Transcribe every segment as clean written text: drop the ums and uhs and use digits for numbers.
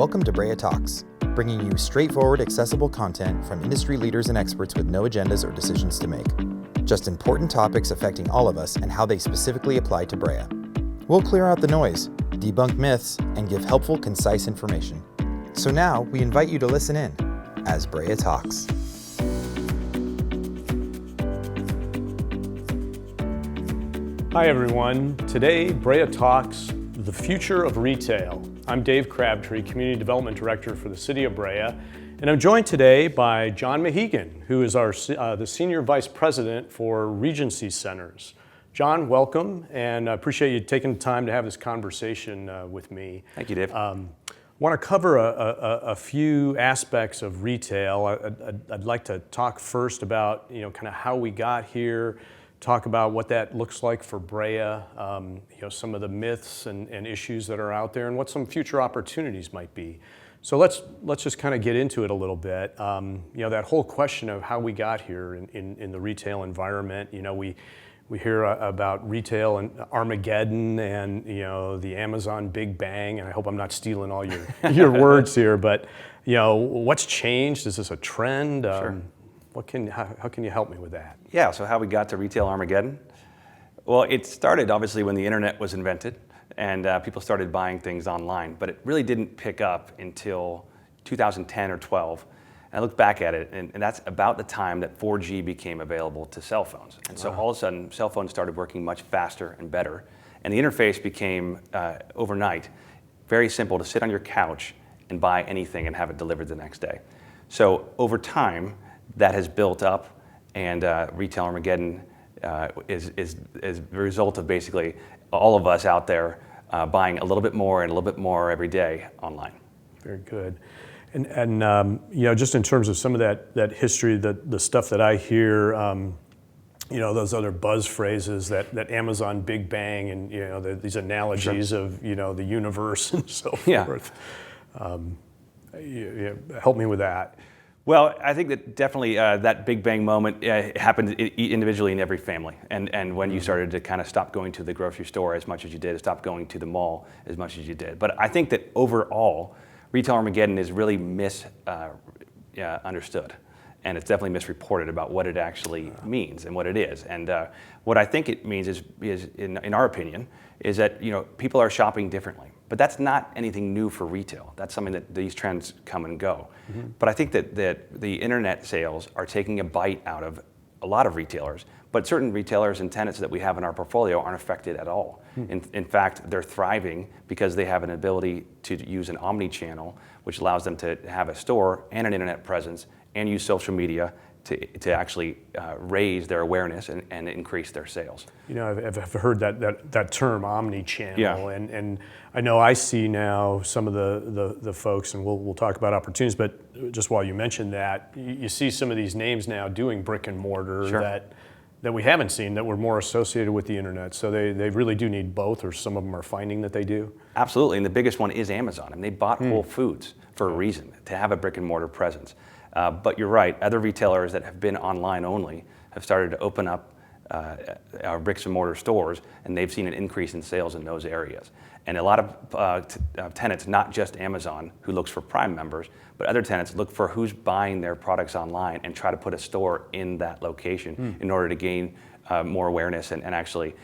Welcome to Brea Talks, bringing you straightforward, accessible content from industry leaders and experts with no agendas or decisions to make. Just important topics affecting all of us and how they specifically apply to Brea. We'll clear out the noise, debunk myths, and give helpful, concise information. So now we invite you to listen in as Brea Talks. Hi everyone. Today, Brea Talks, the future of retail. I'm Dave Crabtree, Community Development Director for the City of Brea, and I'm joined today by John Mehigan, who is the Senior Vice President for Regency Centers. John, welcome, and I appreciate you taking the time to have this conversation with me. Thank you, Dave. I want to cover a few aspects of retail. I'd like to talk first about, kind of how we got here, talk about what that looks like for Brea, some of the myths and issues that are out there, and what some future opportunities might be. So let's just kind of get into it a little bit. That whole question of how we got here in the retail environment. We hear about retail and Armageddon and the Amazon Big Bang, and I hope I'm not stealing all your words here, but what's changed? Is this a trend? Sure. How can you help me with that? Yeah, so how we got to retail Armageddon? Well, it started obviously when the internet was invented and people started buying things online, but it really didn't pick up until 2010 or 12. And I look back at it, and that's about the time that 4G became available to cell phones. And so all of a sudden, cell phones started working much faster and better. And the interface became, overnight, very simple to sit on your couch and buy anything and have it delivered the next day. So over time, that has built up, and Retail Armageddon is the result of basically all of us out there buying a little bit more and a little bit more every day online. Very good. And just in terms of some of that history, the stuff that I hear, those other buzz phrases, that Amazon Big Bang, and these analogies Sure. of the universe and so Yeah. forth. Help me with that. Well, I think that definitely that Big Bang moment happened individually in every family. And when you started to kind of stop going to the grocery store as much as you did, stop going to the mall as much as you did. But I think that overall, Retail Armageddon is really misunderstood. And it's definitely misreported about what it actually means and what it is. And what I think it means is in our opinion, is that people are shopping differently. But that's not anything new for retail. That's something that these trends come and go. Mm-hmm. But I think that the internet sales are taking a bite out of a lot of retailers, but certain retailers and tenants that we have in our portfolio aren't affected at all. In fact, they're thriving because they have an ability to use an omni-channel, which allows them to have a store and an internet presence and use social media to actually raise their awareness and increase their sales. I've heard that term, omni-channel, Yeah. and I know I see now some of the folks, and we'll talk about opportunities, but just while you mentioned that, you see some of these names now doing brick and mortar. Sure. that we haven't seen, that were more associated with the internet. So they really do need both, or some of them are finding that they do. Absolutely, and the biggest one is Amazon. I mean, they bought Whole Foods for a reason, to have a brick and mortar presence. But you're right, other retailers that have been online only have started to open up our bricks and mortar stores, and they've seen an increase in sales in those areas. And a lot of tenants, not just Amazon, who looks for Prime members, but other tenants look for who's buying their products online and try to put a store in that location in order to gain more awareness and actually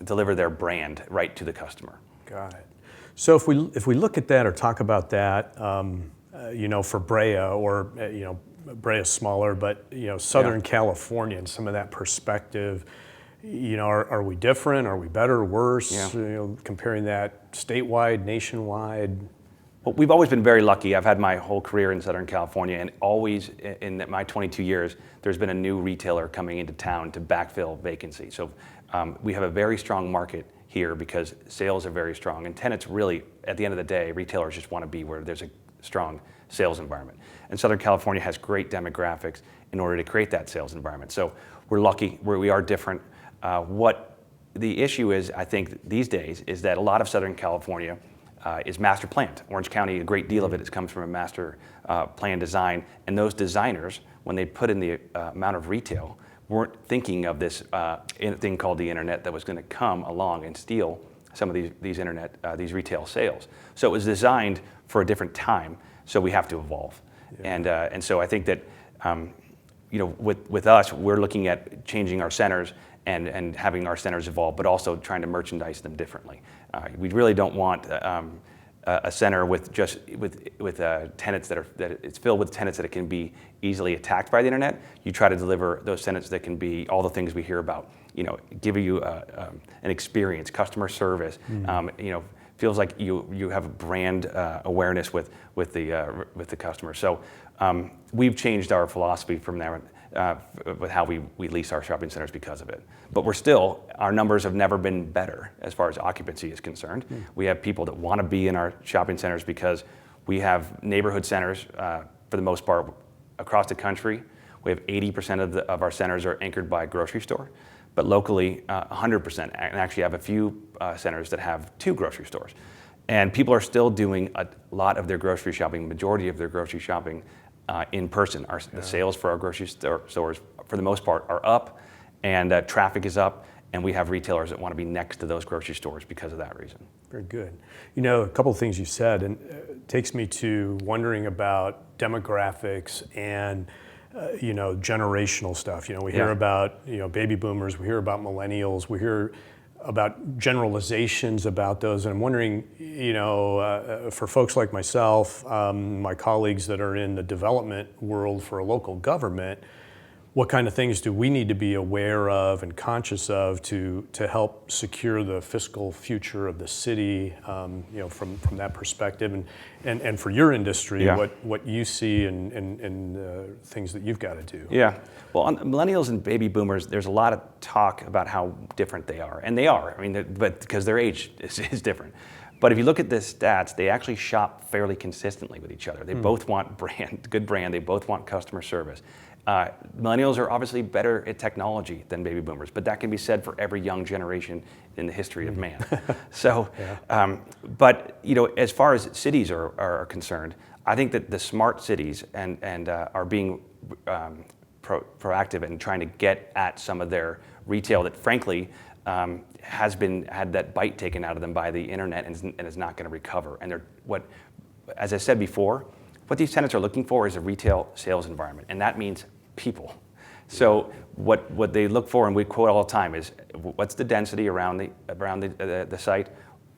deliver their brand right to the customer. Got it. So if we look at that or talk about that, for Brea, or Brea's smaller, but Southern California and some of that perspective, are we different? Are we better or worse? Yeah. Comparing that statewide, nationwide. Well, we've always been very lucky. I've had my whole career in Southern California, and always in my 22 years, there's been a new retailer coming into town to backfill vacancy. So we have a very strong market here because sales are very strong, and tenants really, at the end of the day, retailers just want to be where there's a strong sales environment. And Southern California has great demographics in order to create that sales environment. So we're lucky, we are different. What the issue is, I think, these days, is that a lot of Southern California is master planned. Orange County, a great deal of it comes from a master plan design, and those designers, when they put in the amount of retail, weren't thinking of this thing called the internet that was going to come along and steal some of these internet, these retail sales. So it was designed for a different time, so we have to evolve. Yeah. And so I think that, with us, we're looking at changing our centers and having our centers evolve, but also trying to merchandise them differently. We really don't want a center with tenants that it's filled with tenants that it can be easily attacked by the internet. You try to deliver those tenants that can be all the things we hear about. Give you an experience, customer service. Feels like you have a brand awareness with the customer. So we've changed our philosophy from there with how we lease our shopping centers because of it. But our numbers have never been better as far as occupancy is concerned. We have people that want to be in our shopping centers because we have neighborhood centers for the most part across the country. We have 80% of our centers are anchored by a grocery store, but locally 100%, and actually have a few centers that have 2 grocery stores. And people are still doing a lot of their grocery shopping, majority of their grocery shopping in person. The sales for our grocery stores, for the most part, are up, and traffic is up, and we have retailers that want to be next to those grocery stores because of that reason. Very good. A couple of things you said, and it takes me to wondering about demographics and generational stuff. We hear about baby boomers, we hear about millennials, we hear about generalizations about those, and I'm wondering, for folks like myself, my colleagues that are in the development world for a local government, what kind of things do we need to be aware of and conscious of to help secure the fiscal future of the city, from that perspective, and for your industry, what you see and things that you've got to do? Yeah, well, on millennials and baby boomers, there's a lot of talk about how different they are, and they are. But because their age is different. But if you look at the stats, they actually shop fairly consistently with each other. They both want good brand. They both want customer service. Millennials are obviously better at technology than baby boomers, but that can be said for every young generation in the history of man. So, but as far as cities are concerned, I think that the smart cities and are being proactive in trying to get at some of their retail that, frankly, had that bite taken out of them by the internet and is not going to recover. And as I said before, what these tenants are looking for is a retail sales environment, and that means people. So what they look for, and we quote all the time, is what's the density around the site,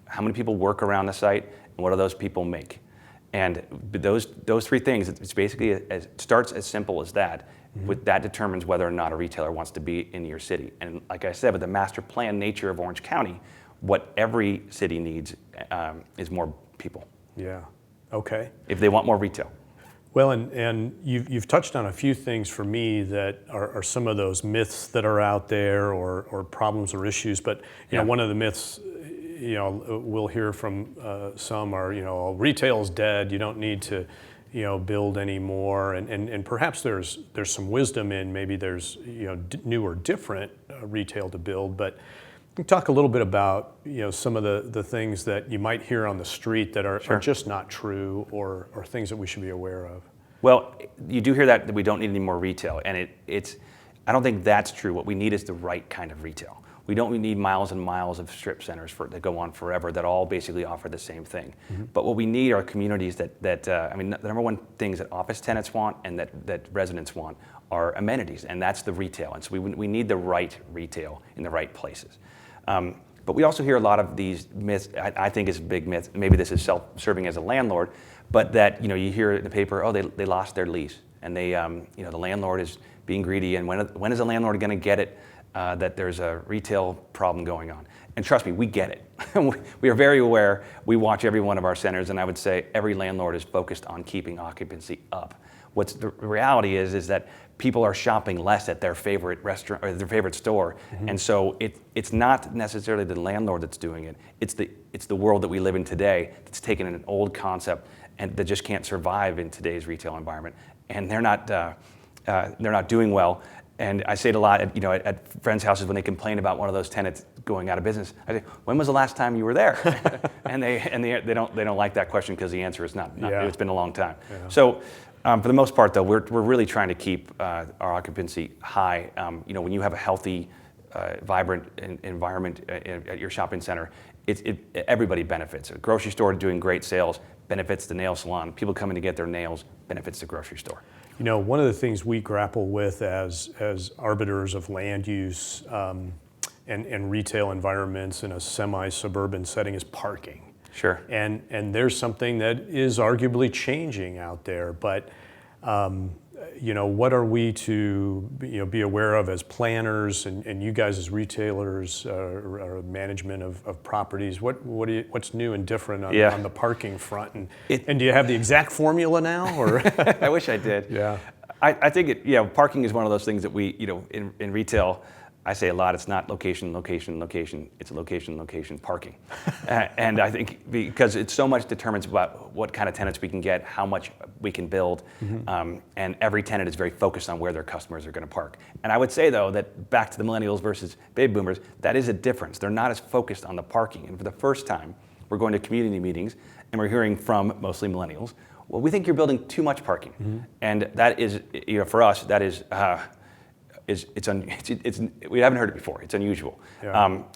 how many people work around the site, and what do those people make? And those 3 things, it's basically it starts as simple as that. That determines whether or not a retailer wants to be in your city. And like I said, with the master plan nature of Orange County, what every city needs is more people. Yeah. Okay. If they want more retail. Well, and you've touched on a few things for me that are some of those myths that are out there, or problems or issues. But one of the myths, we'll hear from some are, retail's dead. You don't need to, build anymore. And perhaps there's some wisdom in maybe there's new or different retail to build, but. Talk a little bit about some of the things that you might hear on the street that are just not true, or things that we should be aware of. Well, you do hear that we don't need any more retail, and I don't think that's true. What we need is the right kind of retail. We don't need miles and miles of strip centers that go on forever that all basically offer the same thing. But what we need are communities that the number one things that office tenants want and that residents want are amenities, and that's the retail. And so we need the right retail in the right places. But we also hear a lot of these myths. I think it's a big myth. Maybe this is self-serving as a landlord, but that you hear in the paper, oh, they lost their lease, and they the landlord is being greedy, and when is the landlord going to get it that there's a retail problem going on? And trust me, we get it. We are very aware. We watch every one of our centers, and I would say every landlord is focused on keeping occupancy up. What's the reality is that people are shopping less at their favorite restaurant or their favorite store, and so it's not necessarily the landlord that's doing it. It's the world that we live in today that's taken an old concept and that just can't survive in today's retail environment, and they're not doing well. And I say it a lot at friends' houses when they complain about one of those tenants going out of business. I say, "When was the last time you were there?" and they don't like that question because the answer is not. It's been a long time. Yeah. So. For the most part, though, we're really trying to keep our occupancy high. When you have a healthy, vibrant environment at your shopping center, everybody benefits. A grocery store doing great sales benefits the nail salon. People coming to get their nails benefits the grocery store. You know, one of the things we grapple with as arbiters of land use and retail environments in a semi-suburban setting is parking. Sure. And there's something that is arguably changing out there, but you know, what are we to be aware of as planners and you guys as retailers or management of properties? What's new and different on the parking front? And do you have the exact formula now? Or I wish I did. Yeah. I think parking is one of those things that we, in retail, I say a lot, it's not location, location, location, it's location, location, parking. And I think because it so much determines about what kind of tenants we can get, how much we can build, and every tenant is very focused on where their customers are going to park. And I would say, though, that back to the millennials versus baby boomers, that is a difference. They're not as focused on the parking. And for the first time, we're going to community meetings, and we're hearing from mostly millennials, well, we think you're building too much parking. And that is, for us, that is, we haven't heard it before. It's unusual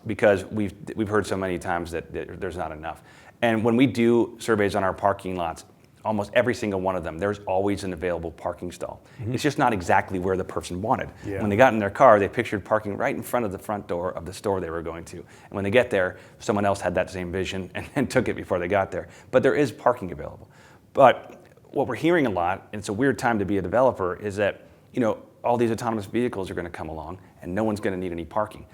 because we've heard so many times that there's not enough. And when we do surveys on our parking lots, almost every single one of them, there's always an available parking stall. It's just not exactly where the person wanted. When they got in their car, they pictured parking right in front of the front door of the store they were going to. And when they get there, someone else had that same vision and took it before they got there. But there is parking available. But what we're hearing a lot, and it's a weird time to be a developer, is that all these autonomous vehicles are going to come along, and no one's going to need any parking.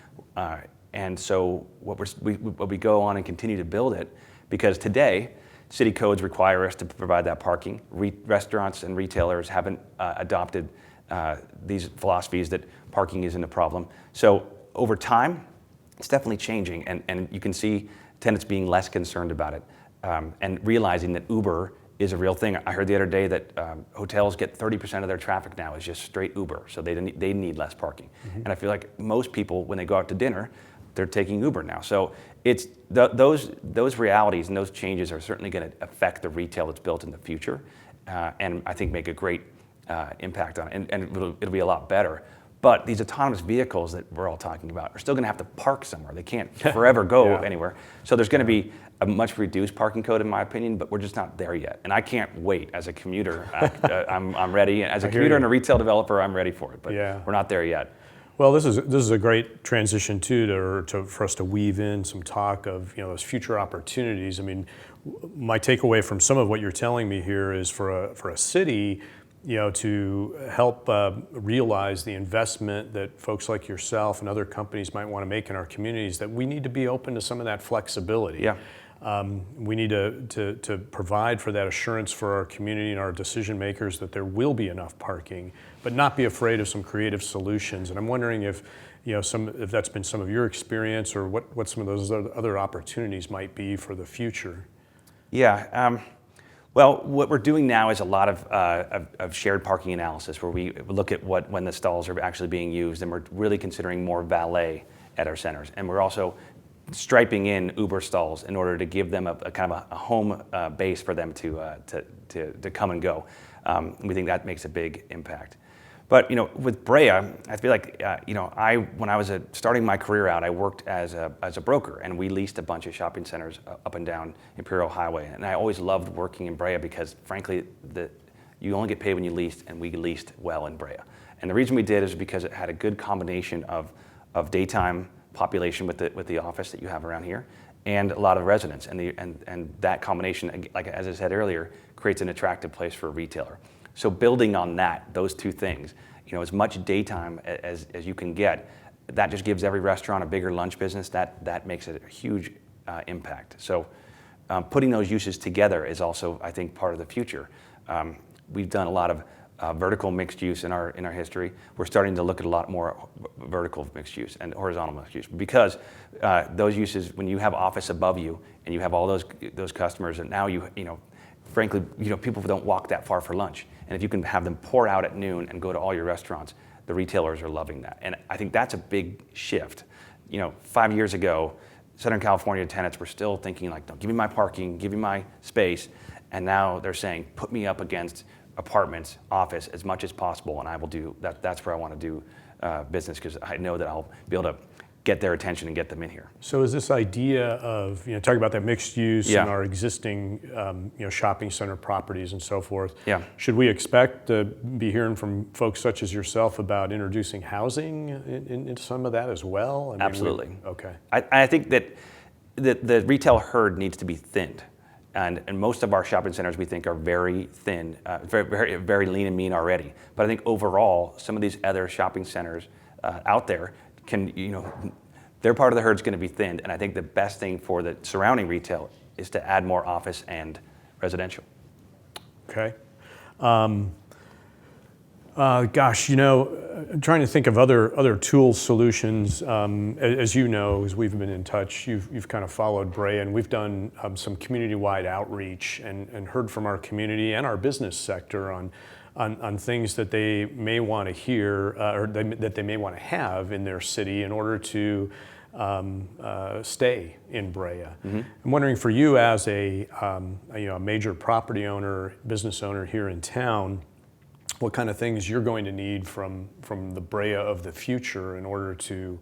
And so we go on and continue to build it, because today, city codes require us to provide that parking. Restaurants and retailers haven't adopted these philosophies that parking isn't a problem. So over time, it's definitely changing, and you can see tenants being less concerned about it, and realizing that Uber is a real thing. I heard the other day that hotels get 30% of their traffic now is just straight Uber, so they need less parking. And I feel like most people, when they go out to dinner, they're taking Uber now. So it's those realities and those changes are certainly going to affect the retail that's built in the future, and I think make a great impact on it, and it'll be a lot better. But these autonomous vehicles that we're all talking about are still going to have to park somewhere. They can't forever go anywhere. So there's going to be a much reduced parking code, in my opinion, but we're just not there yet. And I can't wait. As a commuter, I'm ready. As a commuter and a retail developer, I'm ready for it. But we're not there yet. Well, this is a great transition too for us to weave in some talk of those future opportunities. I mean, my takeaway from some of what you're telling me here is for a city, to help realize the investment that folks like yourself and other companies might want to make in our communities, that we need to be open to some of that flexibility. We need to provide for that assurance for our community and our decision makers that there will be enough parking, but not be afraid of some creative solutions. And I'm wondering if if that's been some of your experience, or what some of those other opportunities might be for the future. Well, what we're doing now is a lot of shared parking analysis, where we look at when the stalls are actually being used, and we're really considering more valet at our centers. And we're also striping in Uber stalls in order to give them a kind of a home base for them to come and go. We think that makes a big impact. But with Brea, I feel like when I was starting my career out, I worked as a broker, and we leased a bunch of shopping centers up and down Imperial Highway. And I always loved working in Brea because, frankly, you only get paid when you lease, and we leased well in Brea. And the reason we did is because it had a good combination of daytime population with the office that you have around here, and a lot of residents, and that combination, like as I said earlier, creates an attractive place for a retailer. So building on those two things, as much daytime as you can get, that just gives every restaurant a bigger lunch business. That makes it a huge impact. So putting those uses together is also, I think, part of the future. We've done a lot of vertical mixed use in our history. We're starting to look at a lot more vertical mixed use and horizontal mixed use, because those uses, when you have office above you and you have all those customers, and now frankly, people don't walk that far for lunch. And if you can have them pour out at noon and go to all your restaurants, the retailers are loving that. And I think that's a big shift. 5 years ago, Southern California tenants were still thinking like, no, give me my parking, give me my space. And now they're saying, put me up against apartments, office as much as possible, and I will do that. That's where I want to do business, because I know that I'll be able to get their attention and get them in here. So is this idea of, talking about that mixed use Yeah. in our existing, shopping center properties and so forth, Yeah. should we expect to be hearing from folks such as yourself about introducing housing into some of that as well? I mean, Absolutely. Okay. I think that the retail herd needs to be thinned. And most of our shopping centers, we think, are very thin, very lean and mean already. But I think overall, some of these other shopping centers out there can, their part of the herd is going to be thinned. And I think the best thing for the surrounding retail is to add more office and residential. Okay. I'm trying to think of other tool solutions. As you know, as we've been in touch, you've kind of followed Brea, and we've done some community-wide outreach and heard from our community and our business sector on things that they may want to hear that they may want to have in their city in order to stay in Brea. Mm-hmm. I'm wondering, for you as a major property owner, business owner here in town, what kind of things you're going to need from the Brea of the future in order to,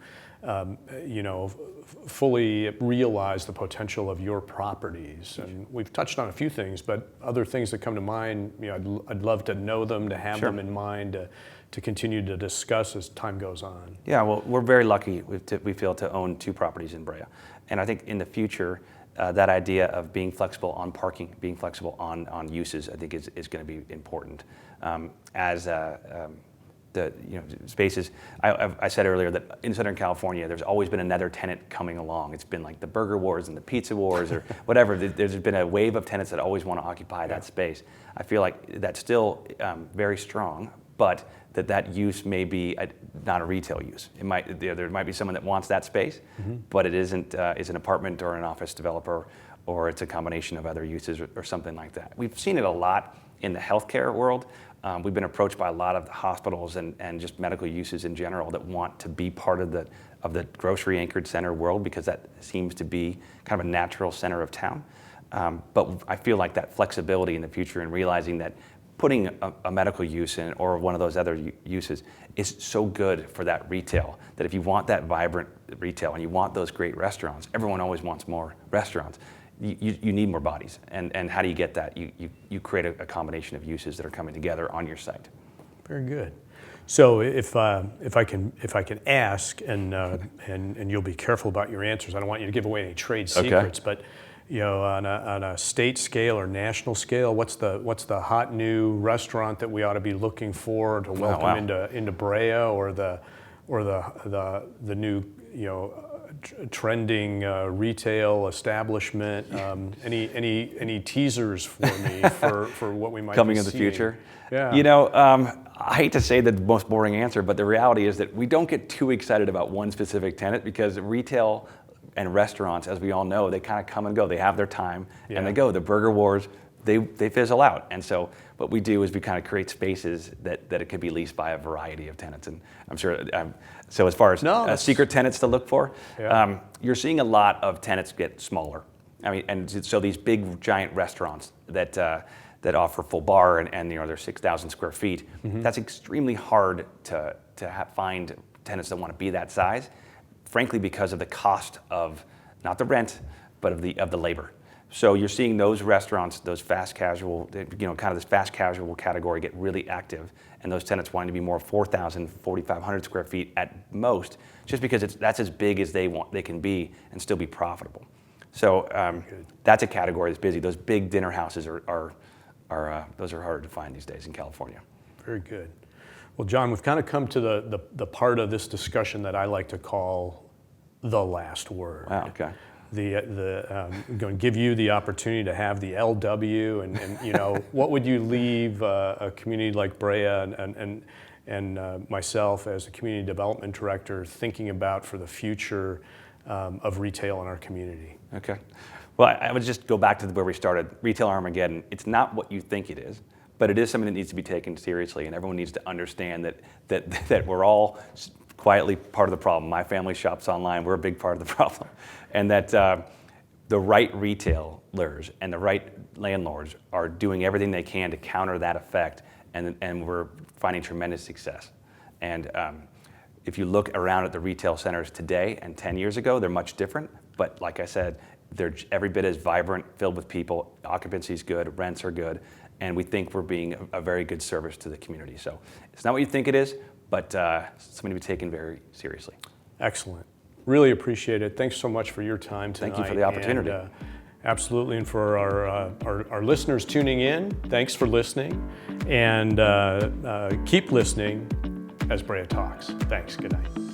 fully realize the potential of your properties. And we've touched on a few things, but other things that come to mind, I'd love to know them, to have Sure. them in mind, to continue to discuss as time goes on. Yeah, well, we're very lucky, we feel, to own 2 properties in Brea. And I think in the future, that idea of being flexible on parking, being flexible on uses, I think is going to be important. The spaces, I said earlier that in Southern California, there's always been another tenant coming along. It's been like the burger wars and the pizza wars or whatever. There's been a wave of tenants that always want to occupy that space. I feel like that's still very strong, but that use may be not a retail use. It might, there might be someone that wants that space, mm-hmm. but it isn't is an apartment or an office developer, or it's a combination of other uses or something like that. We've seen it a lot in the healthcare world. We've been approached by a lot of the hospitals and just medical uses in general that want to be part of the grocery anchored center world, because that seems to be kind of a natural center of town. But I feel like that flexibility in the future, and realizing that putting a medical use in or one of those other uses is so good for that retail, that if you want that vibrant retail and you want those great restaurants, everyone always wants more restaurants. You need more bodies, and how do you get that? You create a combination of uses that are coming together on your site. Very good. So if I can ask, and you'll be careful about your answers. I don't want you to give away any trade secrets, but on a state scale or national scale, what's the hot new restaurant that we ought to be looking for to welcome into Brea, or the new trending retail establishment? Any teasers for me for what we might coming be in the seeing? future? Yeah. I hate to say the most boring answer, but the reality is that we don't get too excited about one specific tenant, because retail and restaurants, as we all know, they kind of come and go. They have their time and they go. The burger wars, they fizzle out. And so what we do is we kind of create spaces that it could be leased by a variety of tenants. And I'm sure, so as far as secret tenants to look for, you're seeing a lot of tenants get smaller. I mean, and so these big giant restaurants that offer full bar and they're 6,000 square feet, mm-hmm. that's extremely hard to find tenants that want to be that size, frankly, because of the cost of not the rent, but of the labor. So you're seeing those restaurants, those fast casual, kind of this fast casual category get really active, and those tenants wanting to be more 4,000, 4,500 square feet at most, just because that's as big as they can be and still be profitable. So that's a category that's busy. Those big dinner houses are harder to find these days in California. Very good. Well, John, we've kind of come to the part of this discussion that I like to call the last word. Wow, okay. I'm going to give you the opportunity to have the LW, and what would you leave a community like Brea and myself as a community development director thinking about for the future of retail in our community? Okay. Well, I would just go back to where we started. Retail Armageddon. It's not what you think it is, but it is something that needs to be taken seriously, and everyone needs to understand that we're all quietly part of the problem. My family shops online. We're a big part of the problem. And that the right retailers and the right landlords are doing everything they can to counter that effect, and we're finding tremendous success. And If you look around at the retail centers today and 10 years ago, they're much different. But like I said, they're every bit as vibrant, filled with people. Occupancy is good, rents are good, and we think we're being a very good service to the community. So it's not what you think it is, but something to be taken very seriously. Excellent. Really appreciate it. Thanks so much for your time tonight. Thank you for the opportunity. And, absolutely, and for our listeners tuning in, thanks for listening, and keep listening as Brea talks. Thanks. Good night.